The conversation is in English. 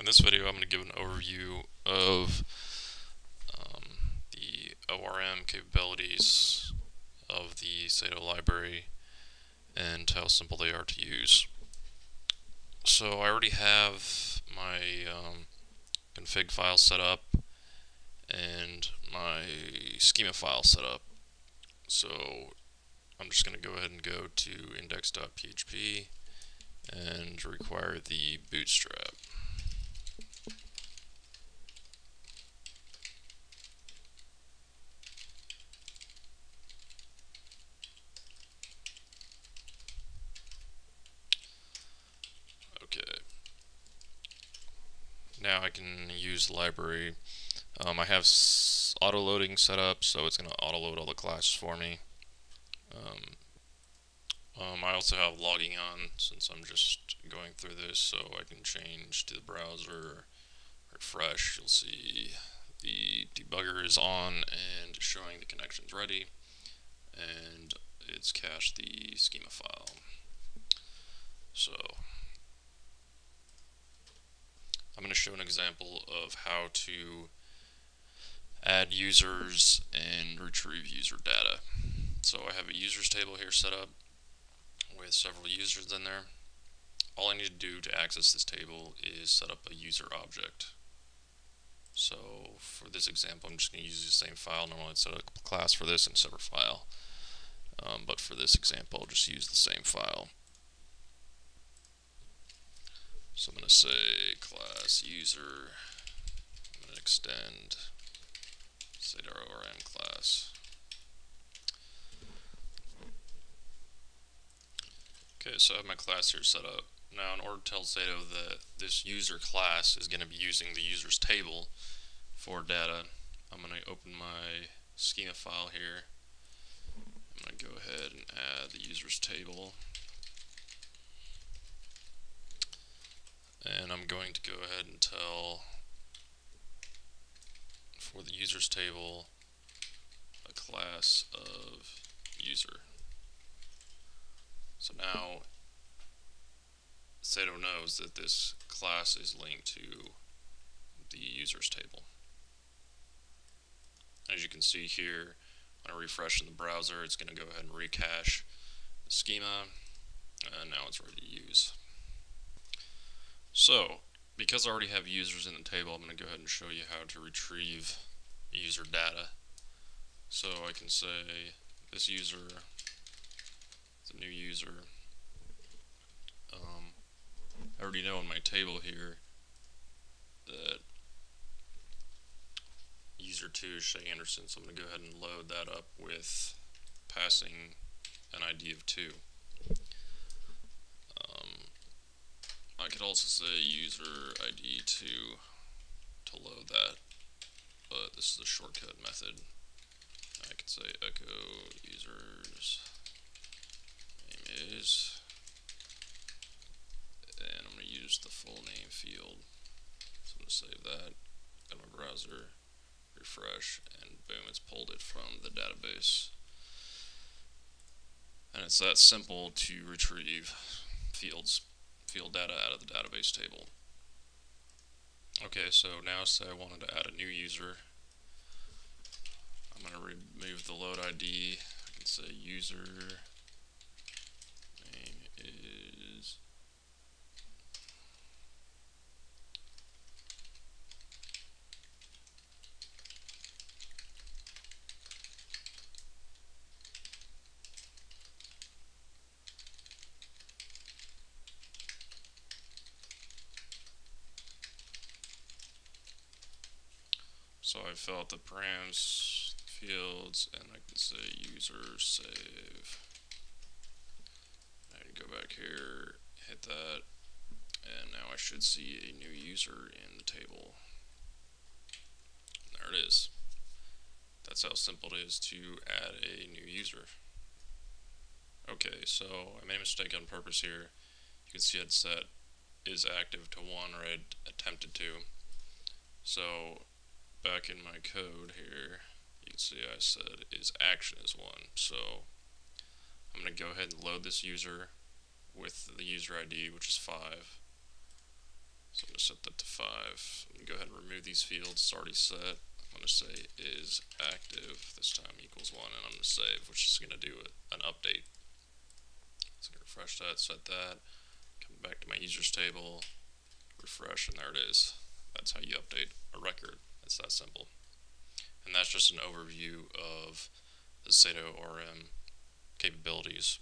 In this video, I'm going to give an overview of the ORM capabilities of the Sado library and how simple they are to use. So I already have my config file set up and my schema file set up. So I'm just going to go ahead and go to index.php and require the bootstrap. Okay. Now I can use the library. I have auto loading set up, so it's going to auto load all the classes for me. I also have logging on since I'm just going through this, so I can change to the browser, refresh. You'll see the debugger is on and showing the connections ready, and it's cached the schema file. So I'm going to show an example of how to add users and retrieve user data. So I have a users table here set up with several users in there. All I need to do to access this table is set up a user object. So for this example, I'm just going to use the same file. Normally I'd set up a class for this and a separate file. But for this example, I'll just use the same file. So I'm going to say class user. I'm going to extend Sado ORM class. Okay, so I have my class here set up. Now, in order to tell Sado that this user class is going to be using the users table for data, I'm going to open my schema file here. I'm going to go ahead and add the users table. And I'm going to go ahead and tell for the users table a class of user. So now Sado knows that this class is linked to the users table. As you can see here, when I refresh in the browser, it's going to go ahead and recache the schema, and now it's ready to use. So, because I already have users in the table, I'm going to go ahead and show you how to retrieve user data. So I can say this user is a new user. I already know in my table here that user 2 is Shay Anderson, so I'm going to go ahead and load that up with passing an ID of 2. I could also say user ID 2 to load that, but this is a shortcut method. I could say echo users name is, and I'm going to use the full name field. So I'm going to save that, go to my browser, refresh, and boom, it's pulled it from the database. And it's that simple to retrieve field data out of the database table. Okay, so now say I wanted to add a new user. I'm going to remove the load ID. I can say user name is so I fill out the params fields, and I can say user save. I can go back here, hit that, and now I should see a new user in the table. And there it is. That's how simple it is to add a new user. Okay, so I made a mistake on purpose here. You can see it set is active to 1, or I attempted to. So back in my code here, you can see I said is action is 1. So I'm going to go ahead and load this user with the user ID, which is 5. So I'm going to set that to 5. I'm going to go ahead and remove these fields. It's already set. I'm going to say is active, this time equals 1, and I'm going to save, which is going to do an update. So I'm going to refresh that, set that, come back to my users table, refresh, and there it is. That's how you update a record. It's that simple. And that's just an overview of the Sado ORM capabilities.